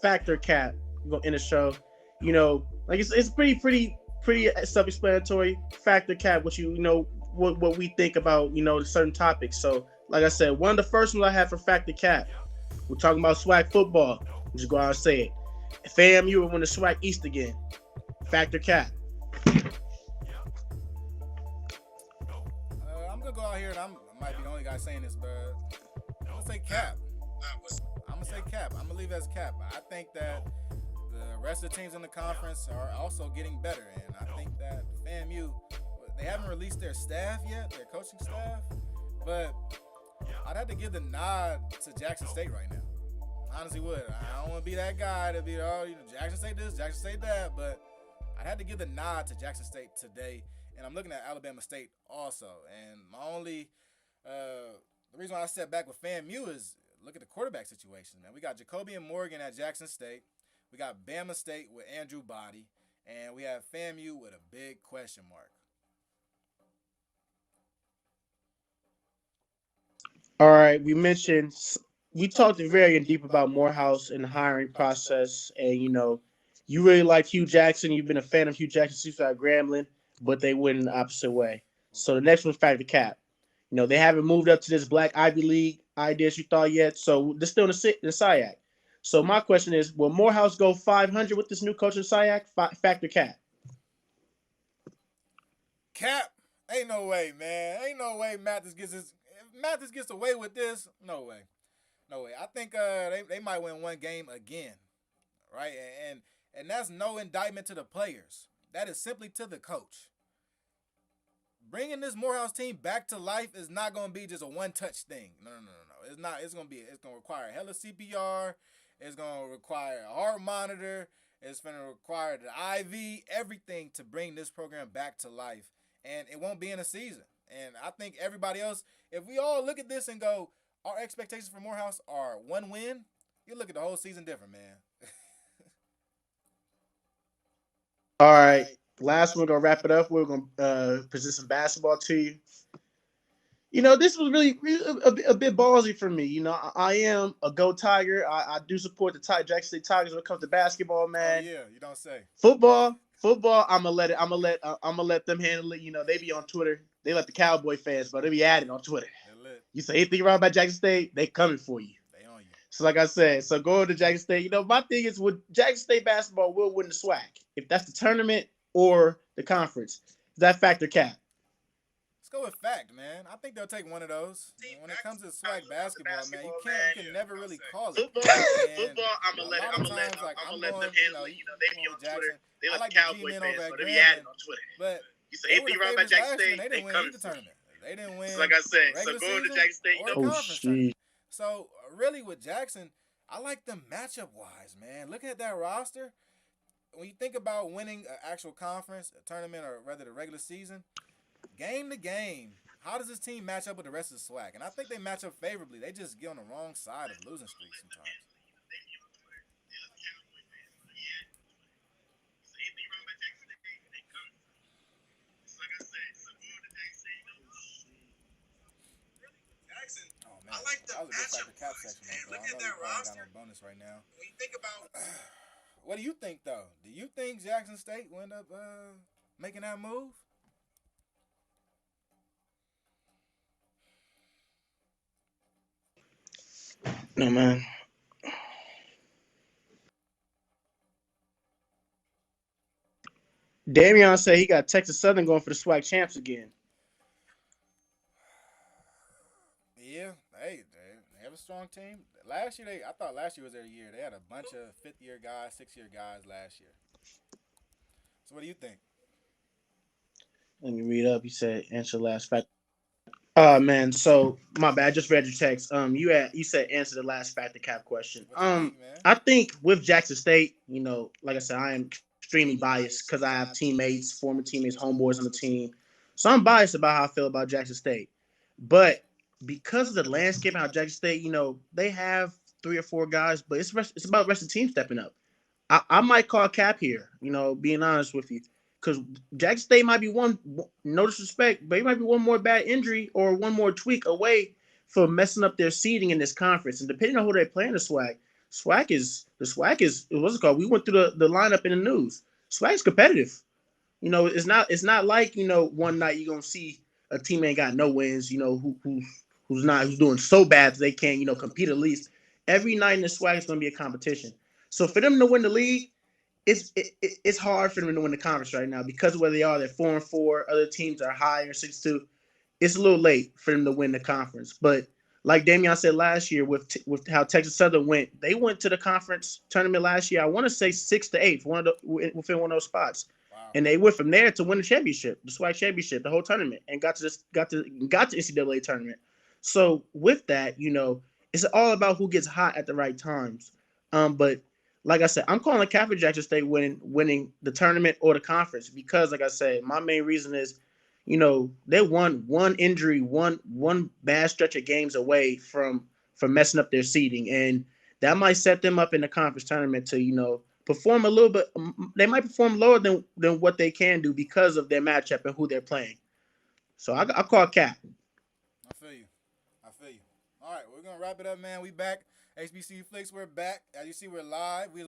factor cap. We're gonna end the show. Like it's pretty self-explanatory. Factor cap, what we think about certain topics. So, like I said, one of the first ones I had for factor cap, we're talking about SWAC football. Just go out and say it. FAMU will win the SWAC East again. Factor cap. I'm gonna go out here and I might be the only guy saying this, but I'm gonna say cap. I'm gonna leave it as cap. I think that the rest of the teams in the conference are also getting better, and I think that FAMU, they haven't released their staff yet, their coaching staff, but I'd have to give the nod to Jackson State right now. Honestly would. I don't want to be that guy to be, Jackson State this, Jackson State that, but I'd have to give the nod to Jackson State today, and I'm looking at Alabama State also. And my only, the reason why I step back with FAMU is look at the quarterback situation, man. We got Jacoby and Morgan at Jackson State. We got Bama State with Andrew Body, and we have FAMU with a big question mark. All right, we talked very in deep about Morehouse and the hiring process, and you really like Hugh Jackson. You've been a fan of Hugh Jackson since at Grambling, but they went in the opposite way. So the next one's factor cap. They haven't moved up to this Black Ivy League idea as you thought yet, so they're still in the SIAC. So my question is, will Morehouse go 500 with this new coach in SIAC? Factor cap. Cap? Ain't no way, man. Ain't no way Mathis gets away with this. No way. I think they might win one game again, right? And that's no indictment to the players. That is simply to the coach. Bringing this Morehouse team back to life is not going to be just a one-touch thing. No. It's not. It's going to require hella CPR. It's going to require a heart monitor. It's going to require the IV, everything to bring this program back to life. And it won't be in a season. And I think everybody else, if we all look at this and go, our expectations for Morehouse are one win, you look at the whole season different, man. All right. Last one, we're going to wrap it up. We're going to present some basketball to you. This was really a bit ballsy for me. I am a Go Tiger. I do support the Jackson State Tigers when it comes to basketball, man. Oh, yeah, you don't say. Football, I'm gonna let them handle it. They be on Twitter. They let the Cowboy fans, but they be adding on Twitter. You say anything wrong about Jackson State, they coming for you. They on you. So like I said, going to Jackson State, my thing is with Jackson State basketball will win the SWAC. If that's the tournament or the conference, that factor cap. Let's go with fact, man. I think they'll take one of those. When it comes to SWAC basketball, man, you can never really call it. Football, I'm gonna let them handle it. They be on Twitter. They let the Cowboy fans, but they be adding on Twitter. But you say anything wrong about Jackson State, they coming the tournament. They didn't win. Like I said, so going to Jackson State, So really with Jackson, I like them matchup wise, man. Looking at that roster, when you think about winning an actual conference, a tournament, or rather the regular season, game to game, how does this team match up with the rest of the SWAC? And I think they match up favorably. They just get on the wrong side of losing streaks sometimes. I like the matchup cap section, man. Look at that roster. Got no bonus right now. When you think about, what do you think though? Do you think Jackson State will end up making that move? No, man. Damian said he got Texas Southern going for the SWAC champs again. Yeah, they have a strong team. Last year, I thought last year was their year. They had a bunch of fifth-year guys, sixth-year guys last year. So what do you think? Let me read up. You said answer the last fact. Man. So my bad. I just read your text. You said answer the last factor cap question. I think with Jackson State, like I said, I am extremely biased because I have teammates, former teammates, homeboys on the team. So I'm biased about how I feel about Jackson State. But because of the landscape how Jackson State, they have 3 or 4 guys, but it's about the rest of the team stepping up. I might call cap here, being honest with you. Because Jackson State might be one, no disrespect, but he might be one more bad injury or one more tweak away from messing up their seeding in this conference. And depending on who they play in the SWAC, SWAC is what's it called? We went through the lineup in the news. SWAC's competitive. It's not like one night you're gonna see a team ain't got no wins. Who's doing so bad that they can't compete at least. Every night in the SWAC is gonna be a competition. So for them to win the league, it's hard for them to win the conference right now because of where they are. They're 4-4. Other teams are higher, 6-2. It's a little late for them to win the conference. But like Damian said last year, with how Texas Southern went, they went to the conference tournament last year. I want to say 6-8 within one of those spots, Wow. and they went from there to win the championship, the SWAC championship, the whole tournament, and got to NCAA tournament. So with that, it's all about who gets hot at the right times. But like I said, I'm calling Catholic Jackson State winning the tournament or the conference because, like I said, my main reason is, they won one injury, one bad stretch of games away from messing up their seeding, and that might set them up in the conference tournament to perform a little bit. They might perform lower than what they can do because of their matchup and who they're playing. So I call Cap. I feel you. I feel you. All right, we're gonna wrap it up, man. We back. HBC Flicks, we're back. As you see, we're live. We